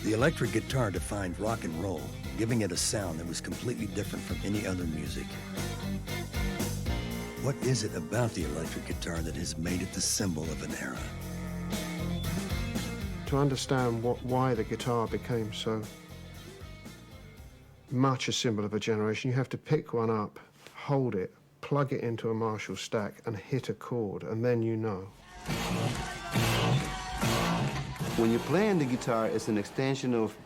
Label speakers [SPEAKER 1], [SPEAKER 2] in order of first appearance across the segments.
[SPEAKER 1] The electric guitar defined rock and roll, giving it a sound that was completely different from any other music. What is it about the electric guitar that has made it the symbol of an era?
[SPEAKER 2] To understand why the guitar became so much a symbol of a generation, you have to pick one up, hold it, plug it into a Marshall stack and hit a chord, and then you know.
[SPEAKER 3] When you're playing the guitar, it's an extension of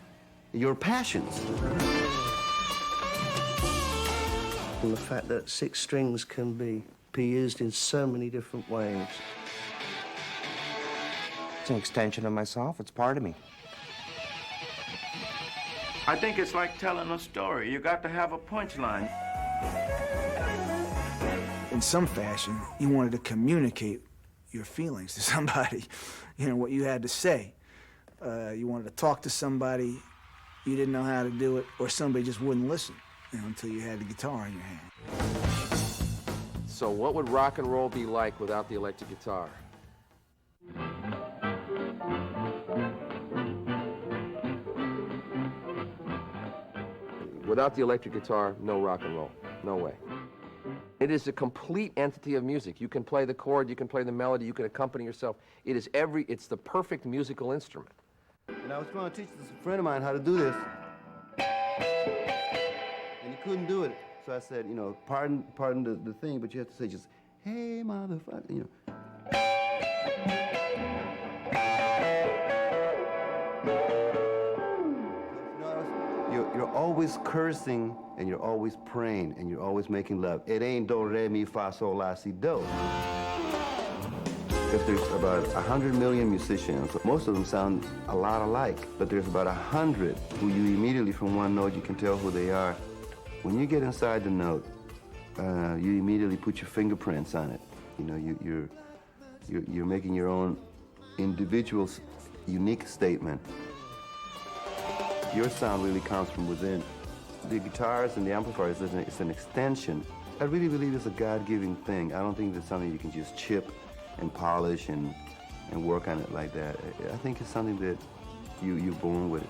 [SPEAKER 3] your passions.
[SPEAKER 4] And the fact that 6 strings can be used in so many different ways.
[SPEAKER 5] It's an extension of myself. It's part of me.
[SPEAKER 6] I think it's like telling a story. You got to have a punchline.
[SPEAKER 7] In some fashion, you wanted to communicate your feelings to somebody, you know, what you had to say. You wanted to talk to somebody, you didn't know how to do it, or somebody just wouldn't listen, you know, until you had the guitar in your hand.
[SPEAKER 8] So what would rock and roll be like without the electric guitar? Without the electric guitar, no rock and roll. No way. It is a complete entity of music. You can play the chord, you can play the melody, you can accompany yourself. It's the perfect musical instrument.
[SPEAKER 3] And I was trying to teach this friend of mine how to do this, and he couldn't do it. So I said, you know, pardon the thing, but you have to say just, hey, motherfucker, you know. You're always cursing, and you're always praying, and you're always making love. It ain't do, re, mi, fa, sol, la, si, do. If there's about 100 million musicians, most of them sound a lot alike, but there's about 100 who you immediately from one note, you can tell who they are. When you get inside the note, you immediately put your fingerprints on it. You know, you're making your own individual, unique statement. Your sound really comes from within. The guitars and the amplifiers, it's an extension. I really believe it's a God-given thing. I don't think it's something you can just chip and polish and work on it like that. I think it's something that you're born with it.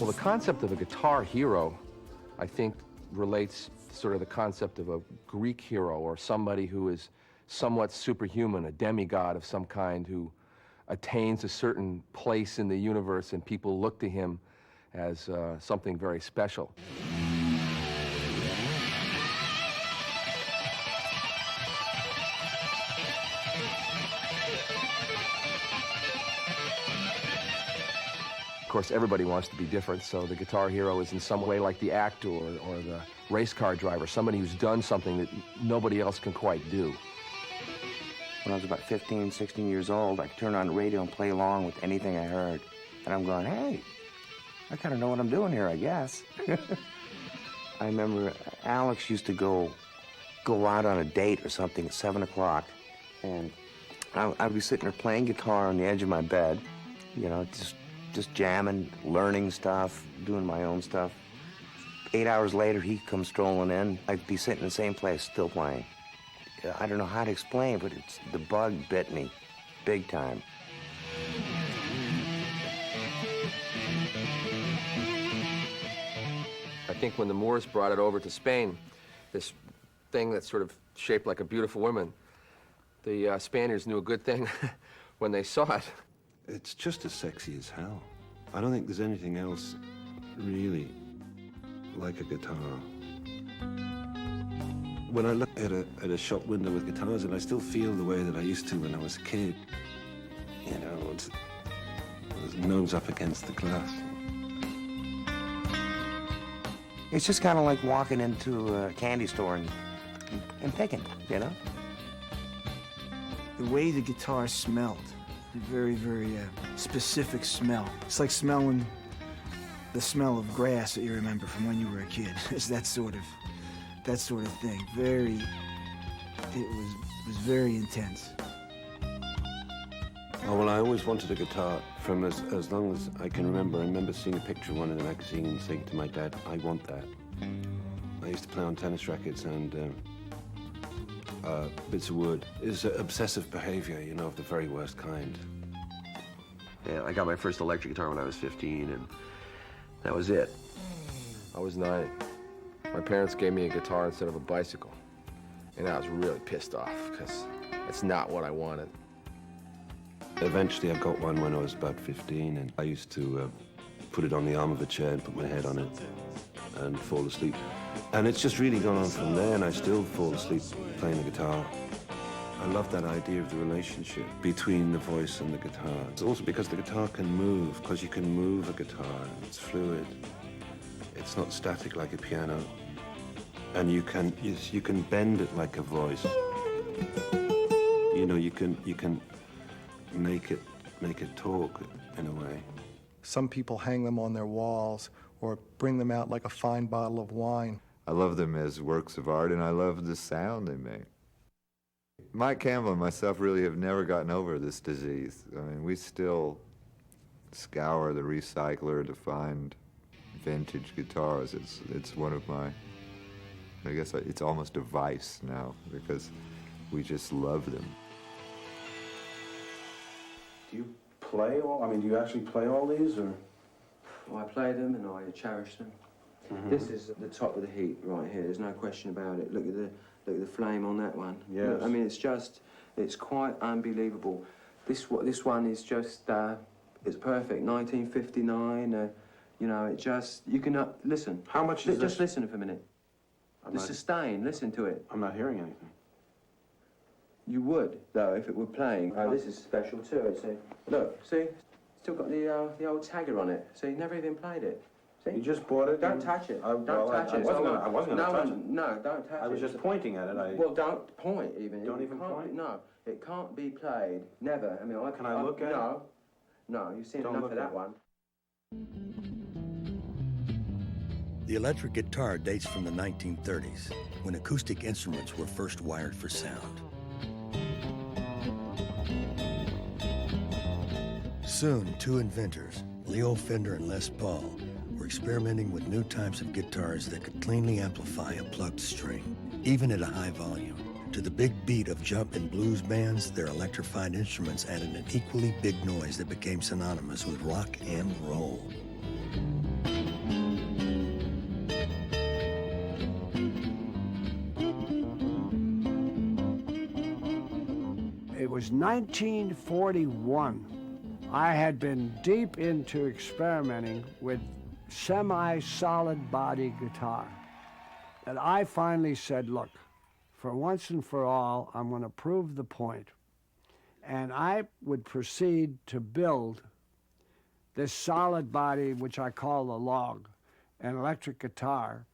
[SPEAKER 8] Well, the concept of a guitar hero, I think, relates to sort of the concept of a Greek hero or somebody who is somewhat superhuman, a demigod of some kind who attains a certain place in the universe and people look to him as something very special. Of course, everybody wants to be different, so the guitar hero is in some way like the actor or the race car driver, somebody who's done something that nobody else can quite do.
[SPEAKER 5] When I was about 15, 16 years old, I could turn on the radio and play along with anything I heard. And I'm going, hey, I kind of know what I'm doing here, I guess. I remember Alex used to go out on a date or something at 7 o'clock, and I'd be sitting there playing guitar on the edge of my bed, you know, just jamming, learning stuff, doing my own stuff. 8 hours later, he'd come strolling in. I'd be sitting in the same place, still playing. I don't know how to explain, but the bug bit me big time.
[SPEAKER 8] I think when the Moors brought it over to Spain, this thing that's sort of shaped like a beautiful woman, the Spaniards knew a good thing when they saw it.
[SPEAKER 9] It's just as sexy as hell. I don't think there's anything else really like a guitar. When I look at a shop window with guitars, and I still feel the way that I used to when I was a kid, you know, it's nose up against the glass.
[SPEAKER 5] It's just kind of like walking into a candy store and picking, you know?
[SPEAKER 7] The way the guitar smelled, a very, very specific smell. It's like smelling the smell of grass that you remember from when you were a kid. It's that sort of thing. It was very intense.
[SPEAKER 9] Oh, well, I always wanted a guitar from as long as I can remember. I remember seeing a picture of one in the magazine and saying to my dad, I want that. I used to play on tennis rackets, and bits of wood is obsessive behavior, you know, of the very worst kind.
[SPEAKER 10] Yeah, I got my first electric guitar when I was 15, and that was it.
[SPEAKER 8] I was 9. My parents gave me a guitar instead of a bicycle. And I was really pissed off, because it's not what I wanted.
[SPEAKER 9] Eventually I got one when I was about 15, and I used to put it on the arm of a chair and put my head on it and fall asleep. And it's just really gone on from there, and I still fall asleep playing the guitar. I love that idea of the relationship between the voice and the guitar. It's also because the guitar can move, because you can move a guitar, it's fluid. It's not static like a piano. And you can bend it like a voice. You know, you can make it talk in a way.
[SPEAKER 11] Some people hang them on their walls or bring them out like a fine bottle of wine.
[SPEAKER 12] I love them as works of art, and I love the sound they make. Mike Campbell and myself really have never gotten over this disease. I mean, we still scour the recycler to find vintage guitars. It's one of my, I guess it's almost a vice now, because we just love them.
[SPEAKER 13] Do you play all, I mean, do you actually play all these, or?
[SPEAKER 5] Well, I play them and I cherish them.
[SPEAKER 13] Mm-hmm.
[SPEAKER 5] This is the top of the heap right here. There's no question about it. Look at the flame on that one.
[SPEAKER 13] Yes.
[SPEAKER 5] Look, I mean, it's quite unbelievable. This one is just, it's perfect. 1959. You know, it just, you can listen.
[SPEAKER 13] How much is
[SPEAKER 5] Just
[SPEAKER 13] this?
[SPEAKER 5] listen for a minute. The sustain. Listen to it.
[SPEAKER 13] I'm not hearing anything.
[SPEAKER 5] You would, though, if it were playing. Oh, this is special too. It's look, see, still got the old tagger on it. See, never even played it. See?
[SPEAKER 13] You just bought it?
[SPEAKER 5] Don't touch it. Don't
[SPEAKER 13] well,
[SPEAKER 5] touch
[SPEAKER 13] I
[SPEAKER 5] it.
[SPEAKER 13] wasn't gonna touch it.
[SPEAKER 5] No, don't touch it.
[SPEAKER 13] I was just pointing at it.
[SPEAKER 5] Well, don't point even.
[SPEAKER 13] Don't even point?
[SPEAKER 5] No, it can't be played. Never. I mean,
[SPEAKER 13] Can I look at it?
[SPEAKER 5] No, you've seen
[SPEAKER 13] Don't
[SPEAKER 5] enough
[SPEAKER 13] look
[SPEAKER 5] of
[SPEAKER 13] at
[SPEAKER 5] that
[SPEAKER 13] it.
[SPEAKER 5] one.
[SPEAKER 1] The electric guitar dates from the 1930s, when acoustic instruments were first wired for sound. Soon, two inventors, Leo Fender and Les Paul, were experimenting with new types of guitars that could cleanly amplify a plucked string, even at a high volume. To the big beat of jump and blues bands, their electrified instruments added an equally big noise that became synonymous with rock and roll.
[SPEAKER 14] It was 1941. I had been deep into experimenting with semi-solid body guitar. And I finally said, look, for once and for all, I'm going to prove the point. And I would proceed to build this solid body, which I call the log, an electric guitar.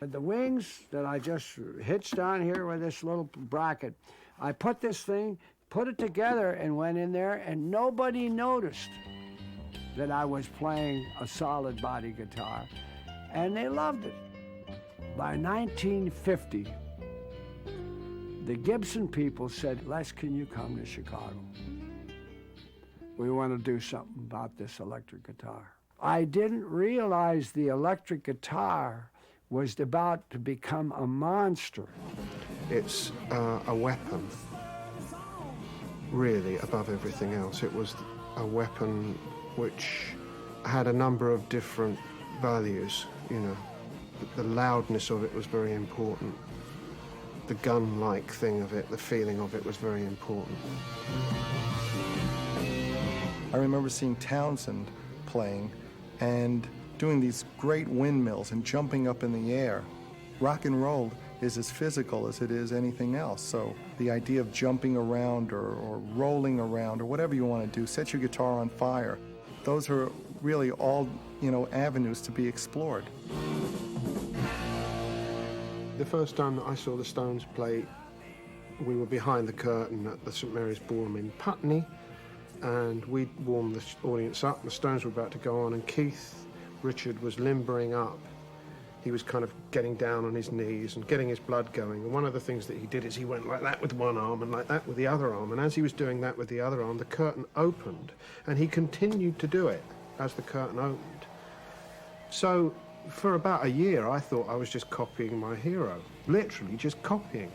[SPEAKER 14] And the wings that I just hitched on here with this little bracket, I put this thing, put it together and went in there, and nobody noticed that I was playing a solid body guitar, and they loved it. By 1950, the Gibson people said, Les, can you come to Chicago? We want to do something about this electric guitar. I didn't realize the electric guitar was about to become a monster.
[SPEAKER 2] It's a weapon, really, above everything else. It was a weapon which had a number of different values, you know. The loudness of it was very important. The gun-like thing of it, the feeling of it was very important.
[SPEAKER 11] I remember seeing Townsend playing and doing these great windmills and jumping up in the air. Rock and roll is as physical as it is anything else. So the idea of jumping around or rolling around or whatever you want to do, set your guitar on fire, those are really all, you know, avenues to be explored.
[SPEAKER 2] The first time that I saw the Stones play, we were behind the curtain at the St Mary's Ballroom in Putney, and we'd warmed the audience up. The Stones were about to go on, and Keith Richard was limbering up. He was kind of getting down on his knees and getting his blood going. And one of the things that he did is he went like that with one arm and like that with the other arm. And as he was doing that with the other arm, the curtain opened, and he continued to do it as the curtain opened. So for about a year, I thought I was just copying my hero, literally just copying.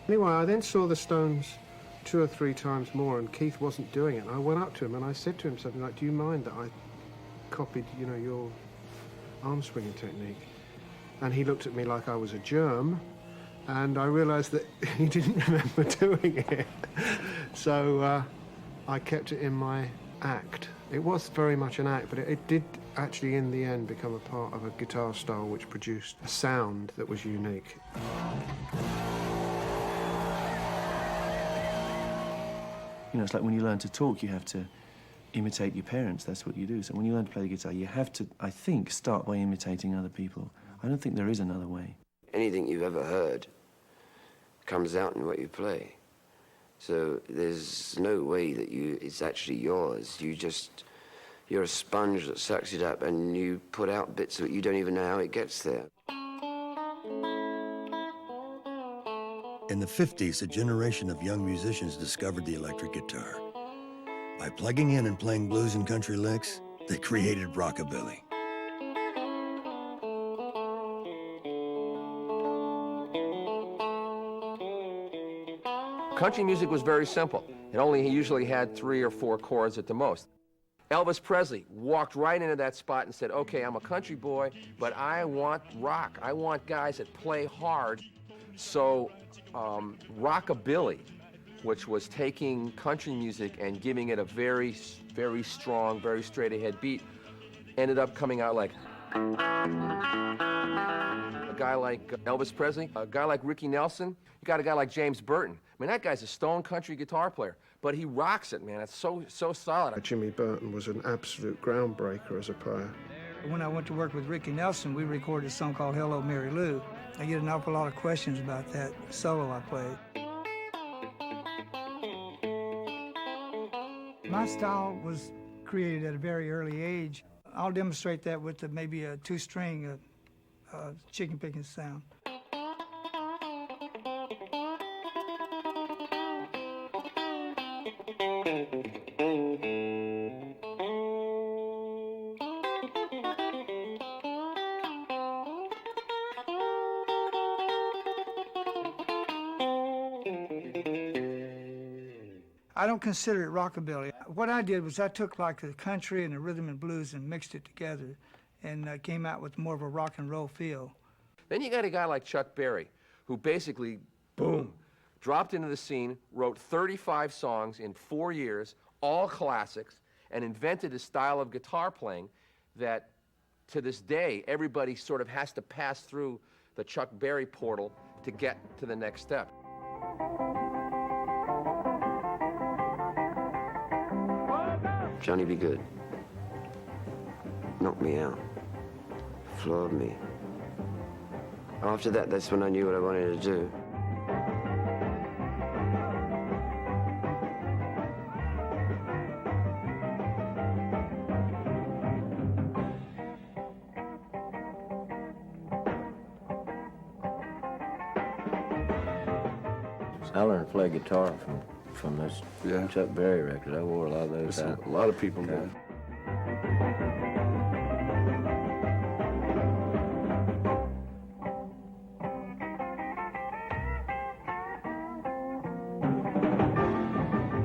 [SPEAKER 2] Anyway, I then saw the Stones 2 or 3 times more, and Keith wasn't doing it. And I went up to him and I said to him something like, "Do you mind that I copied, you know, your arm swinging technique?" And he looked at me like I was a germ, and I realised that he didn't remember doing it. So I kept it in my act. It was very much an act, but it did actually, in the end, become a part of a guitar style which produced a sound that was unique.
[SPEAKER 4] You know, it's like when you learn to talk, you have to imitate your parents. That's what you do. So when you learn to play the guitar, you have to, I think, start by imitating other people. I don't think there is another way.
[SPEAKER 15] Anything you've ever heard comes out in what you play. So there's no way that it's actually yours. You're a sponge that sucks it up, and you put out bits of it. You don't even know how it gets there.
[SPEAKER 1] In the 50s, a generation of young musicians discovered the electric guitar. By plugging in and playing blues and country licks, they created rockabilly.
[SPEAKER 8] Country music was very simple. He usually had 3 or 4 chords at the most. Elvis Presley walked right into that spot and said, "Okay, I'm a country boy, but I want rock. I want guys that play hard." So rockabilly, which was taking country music and giving it a very, very strong, very straight-ahead beat, ended up coming out like a guy like Elvis Presley, a guy like Ricky Nelson. You got a guy like James Burton. I mean, that guy's a stone country guitar player, but he rocks it, man. It's so solid.
[SPEAKER 2] Jimmy Burton was an absolute groundbreaker as a player.
[SPEAKER 16] When I went to work with Ricky Nelson, we recorded a song called Hello, Mary Lou. I get an awful lot of questions about that solo I played. My style was created at a very early age. I'll demonstrate that with maybe a 2-string chicken picking sound. I don't consider it rockabilly. What I did was I took like the country and the rhythm and blues and mixed it together and came out with more of a rock and roll feel.
[SPEAKER 8] Then you got a guy like Chuck Berry, who basically, boom, dropped into the scene, wrote 35 songs in 4 years, all classics, and invented a style of guitar playing that, to this day, everybody sort of has to pass through the Chuck Berry portal to get to the next step.
[SPEAKER 15] Johnny B. Good knocked me out, floored me. After that, that's when I knew what I wanted to do.
[SPEAKER 17] I learned to play guitar from this Chuck Berry record. I wore a lot of those out.
[SPEAKER 9] A lot of people did.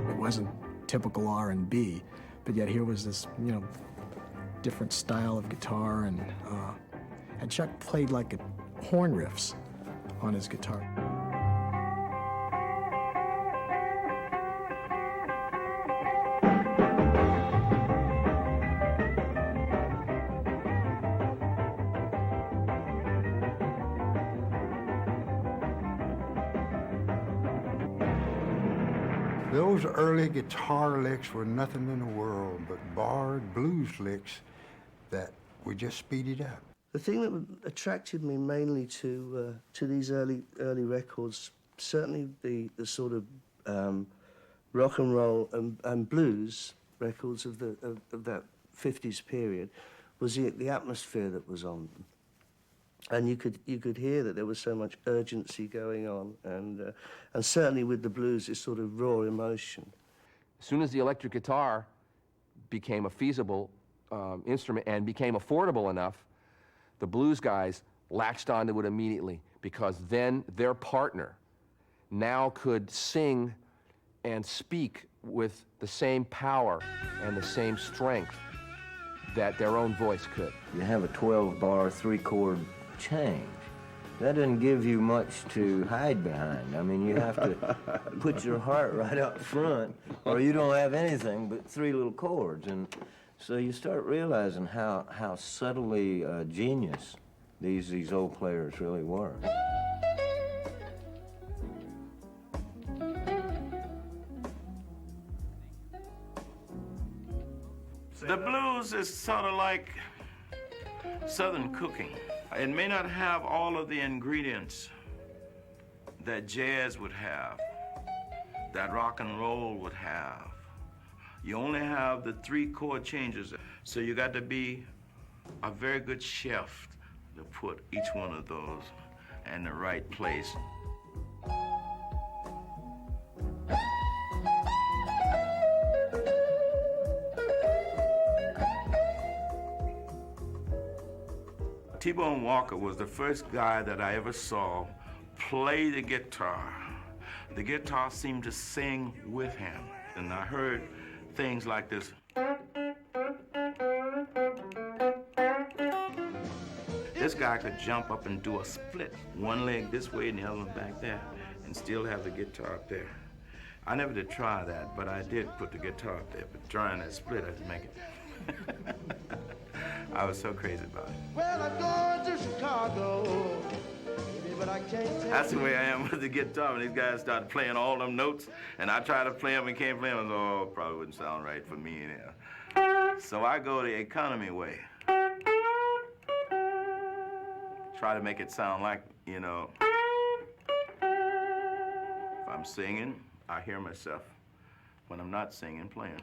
[SPEAKER 18] It wasn't typical R&B, but yet here was this, you know, different style of guitar, and Chuck played like horn riffs on his guitar.
[SPEAKER 19] Those early guitar licks were nothing in the world but barred blues licks that we just speeded up.
[SPEAKER 4] The thing that attracted me mainly to these early records, certainly the sort of rock and roll and blues records of that 50s period, was the atmosphere that was on them. And you could hear that there was so much urgency going on, and certainly with the blues, it's sort of raw emotion.
[SPEAKER 8] As soon as the electric guitar became a feasible instrument and became affordable enough, the blues guys latched onto it immediately, because then their partner now could sing and speak with the same power and the same strength that their own voice could.
[SPEAKER 17] You have a 12-bar, 3-chord change. That doesn't give you much to hide behind. I mean, you have to put your heart right up front, or you don't have anything but 3 little chords. And so you start realizing how subtly genius these old players really were.
[SPEAKER 6] The blues is sort of like Southern cooking. It may not have all of the ingredients that jazz would have, that rock and roll would have. You only have the 3 chord changes, so you got to be a very good chef to put each one of those in the right place. T-Bone Walker was the first guy that I ever saw play the guitar. The guitar seemed to sing with him, and I heard things like this. This guy could jump up and do a split, one leg this way and the other one back there, and still have the guitar up there. I never did try that, but I did put the guitar up there, but trying that split, I didn't make it. I was so crazy about it.
[SPEAKER 20] Well, I'm going to Chicago, baby, but I can't take
[SPEAKER 6] That's the way I am with the guitar. When these guys start playing all them notes, and I try to play them and can't play them, oh, probably wouldn't sound right for me anyhow. So I go the economy way. Try to make it sound like, you know, if I'm singing, I hear myself. When I'm not singing, playing.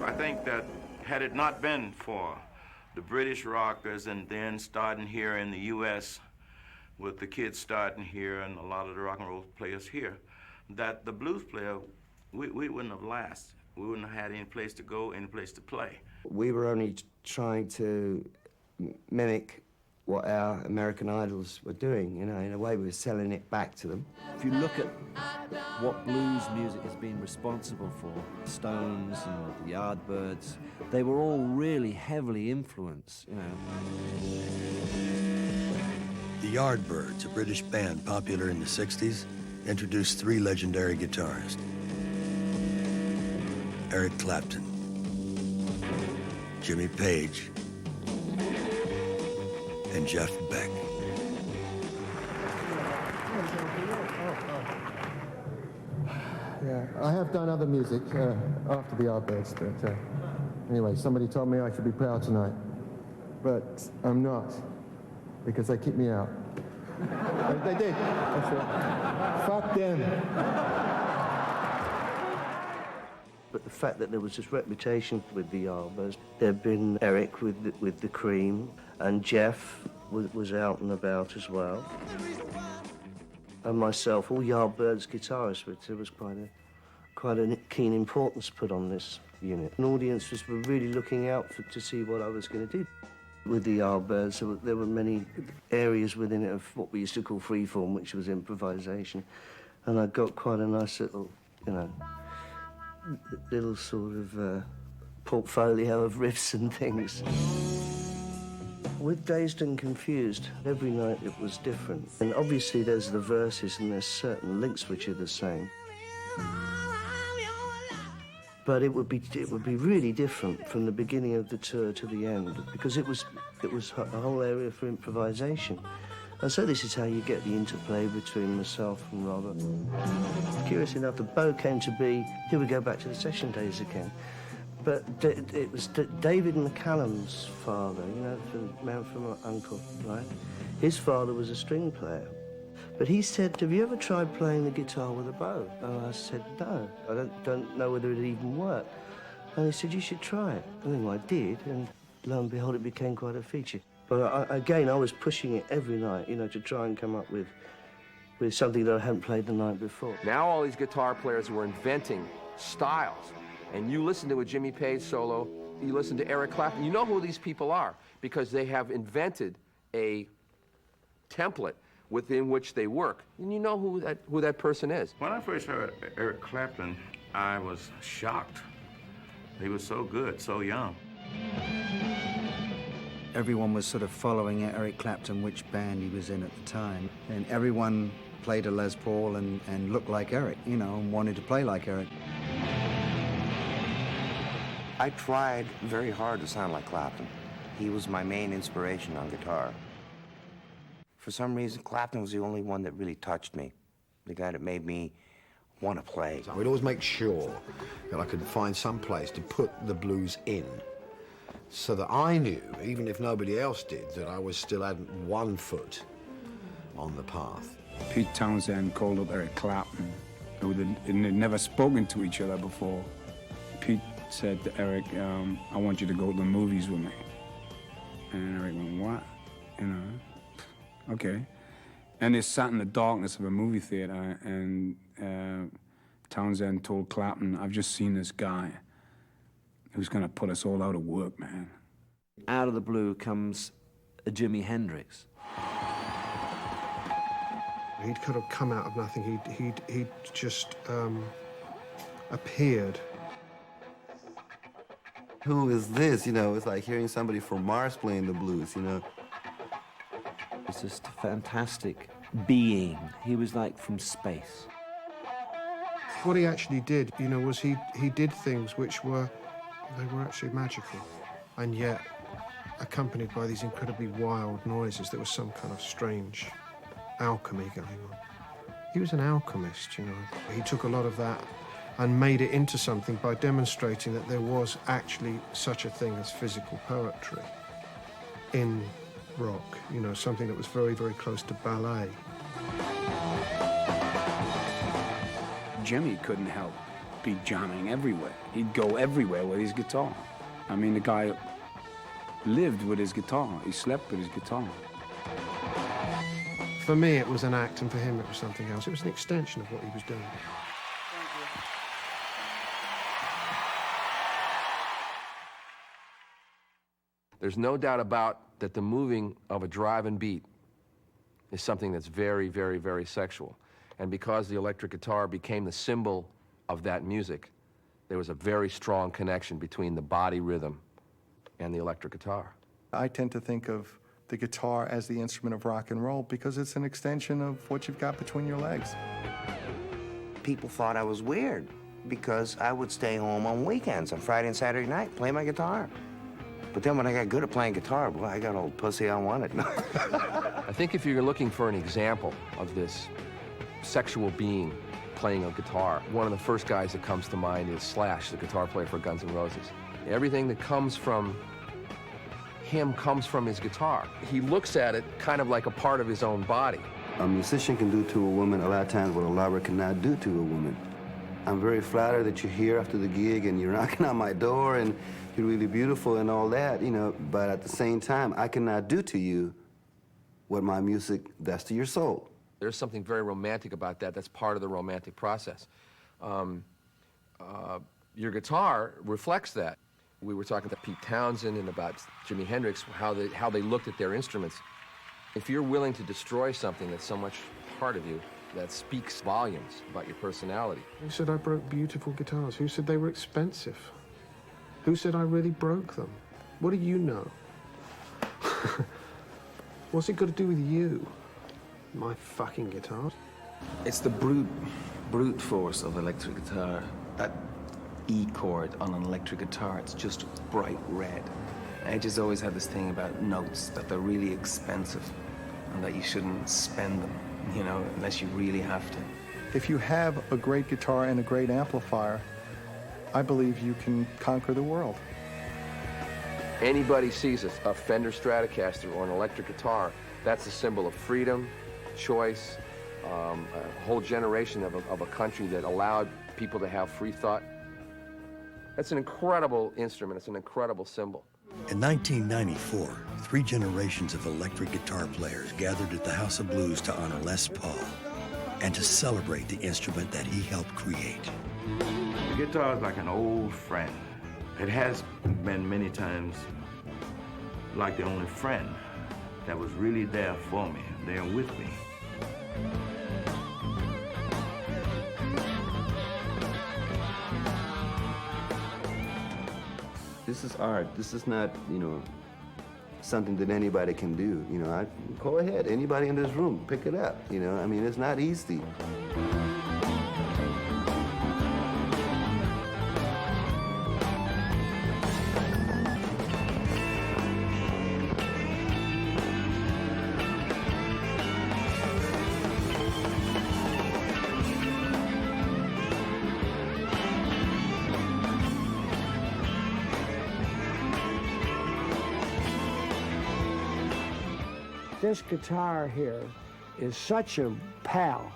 [SPEAKER 6] I think that had it not been for the British rockers and then starting here in the U.S. with the kids starting here and a lot of the rock and roll players here, that the blues player, we wouldn't have lasted. We wouldn't have had any place to go, any place to play.
[SPEAKER 4] We were only trying to mimic what our American idols were doing, you know, in a way we were selling it back to them.
[SPEAKER 21] If you look at what blues music has been responsible for, Stones and the Yardbirds, they were all really heavily influenced, you know.
[SPEAKER 1] The Yardbirds, a British band popular in the 60s, introduced 3 legendary guitarists. Eric Clapton, Jimmy Page, and Jeff Beck.
[SPEAKER 22] Yeah, I have done other music after the Yardbirds, but anyway, somebody told me I should be proud tonight. But I'm not, because they kicked me out. They did. That's right. Fuck them.
[SPEAKER 4] But the fact that there was this reputation with the Yardbirds, there'd been Eric with the Cream, and Jeff was out and about as well. And myself, all Yardbirds guitarists, which there was quite a keen importance put on this unit. An audience was really looking out to see what I was going to do. With the Yardbirds, there were many areas within it of what we used to call freeform, which was improvisation. And I got quite a nice little, you know, little sort of portfolio of riffs and things. With Dazed and Confused, every night it was different. And obviously there's the verses and there's certain links which are the same. But it would be really different from the beginning of the tour to the end, because it was a whole area for improvisation. And so this is how you get the interplay between myself and Robert. Curious enough, the bow came to be, here we go back to the session days again. But it was David McCallum's father, you know, the man from my uncle, right? His father was a string player. But he said, have you ever tried playing the guitar with a bow? And I said, no, I don't know whether it even worked. And he said, you should try it. And then I did, and lo and behold, it became quite a feature. But again, I was pushing it every night, you know, to try and come up with something that I hadn't played the night before.
[SPEAKER 8] Now all these guitar players were inventing styles. And you listen to a Jimmy Page solo, you listen to Eric Clapton, you know who these people are because they have invented a template within which they work, and you know who that person is.
[SPEAKER 6] When I first heard Eric Clapton, I was shocked. He was so good, so young.
[SPEAKER 3] Everyone was sort of following Eric Clapton, which band he was in at the time, and everyone played a Les Paul and looked like Eric, you know, and wanted to play like Eric.
[SPEAKER 5] I tried very hard to sound like Clapton. He was my main inspiration on guitar. For some reason, Clapton was the only one that really touched me, the guy that made me want to play.
[SPEAKER 7] I would always make sure that I could find some place to put the blues in, so that I knew, even if nobody else did, that I was still had one foot on the path.
[SPEAKER 23] Pete Townsend called up Eric Clapton, who had never spoken to each other before. Pete said to Eric, I want you to go to the movies with me. And Eric went, what? You know, okay. And they sat in the darkness of a movie theater, and Townsend told Clapton, I've just seen this guy who's gonna put us all out of work, man.
[SPEAKER 21] Out of the blue comes a Jimi Hendrix.
[SPEAKER 2] He'd kind of come out of nothing. He'd just appeared.
[SPEAKER 9] Who is this? You know, it's like hearing somebody from Mars playing the blues, you know.
[SPEAKER 21] It's just a fantastic being. He was like from space.
[SPEAKER 2] What he actually did, you know, was he did things which were actually magical, and yet accompanied by these incredibly wild noises. There was some kind of strange alchemy going on. He was an alchemist, you know. He took a lot of that and made it into something by demonstrating that there was actually such a thing as physical poetry in rock, you know, something that was very, very close to ballet.
[SPEAKER 23] Jimmy couldn't help be jamming everywhere. He'd go everywhere with his guitar. I mean, the guy lived with his guitar. He slept with his guitar.
[SPEAKER 2] For me, it was an act, and for him, it was something else. It was an extension of what he was doing.
[SPEAKER 8] There's no doubt about that the moving of a drive-in beat is something that's very, very, very sexual. And because the electric guitar became the symbol of that music, there was a very strong connection between the body rhythm and the electric guitar.
[SPEAKER 11] I tend to think of the guitar as the instrument of rock and roll because it's an extension of what you've got between your legs.
[SPEAKER 5] People thought I was weird because I would stay home on weekends, on Friday and Saturday night, play my guitar. But then when I got good at playing guitar, boy, I got old pussy I wanted.
[SPEAKER 8] I think if you're looking for an example of this sexual being playing a guitar, one of the first guys that comes to mind is Slash, the guitar player for Guns N' Roses. Everything that comes from him comes from his guitar. He looks at it kind of like a part of his own body.
[SPEAKER 9] A musician can do to a woman a lot of times what a lover cannot do to a woman. I'm very flattered that you're here after the gig and you're knocking on my door and you're really beautiful and all that, you know, but at the same time, I cannot do to you what my music does to your soul.
[SPEAKER 8] There's something very romantic about that. That's part of the romantic process. Your guitar reflects that. We were talking to Pete Townsend and about Jimi Hendrix, how they looked at their instruments. If you're willing to destroy something that's so much part of you, that speaks volumes about your personality.
[SPEAKER 2] Who said I broke beautiful guitars? Who said they were expensive? Who said I really broke them? What do you know? What's it got to do with you? My fucking guitar?
[SPEAKER 13] It's the brute force of electric guitar. That E chord on an electric guitar, it's just bright red. I just always had this thing about notes, that they're really expensive and that you shouldn't spend them, you know, unless you really have to.
[SPEAKER 11] If you have a great guitar and a great amplifier, I believe you can conquer the world.
[SPEAKER 8] Anybody sees a Fender Stratocaster or an electric guitar, that's a symbol of freedom, choice, a whole generation of a country that allowed people to have free thought. That's an incredible instrument. It's an incredible symbol.
[SPEAKER 1] In 1994, 3 generations of electric guitar players gathered at the House of Blues to honor Les Paul and to celebrate the instrument that he helped create.
[SPEAKER 6] The guitar is like an old friend. It has been many times like the only friend that was really there for me, there with me.
[SPEAKER 9] This is art. This is not, something that anybody can do. Go ahead, anybody in this room, pick it up. I mean, it's not easy.
[SPEAKER 10] This guitar here is such a pal.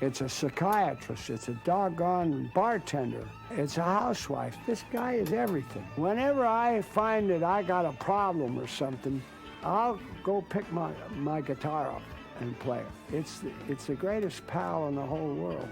[SPEAKER 10] It's a psychiatrist, it's a doggone bartender, it's a housewife. This guy is everything. Whenever I find that I got a problem or something, I'll go pick my guitar up and play it. It's the greatest pal in the whole world.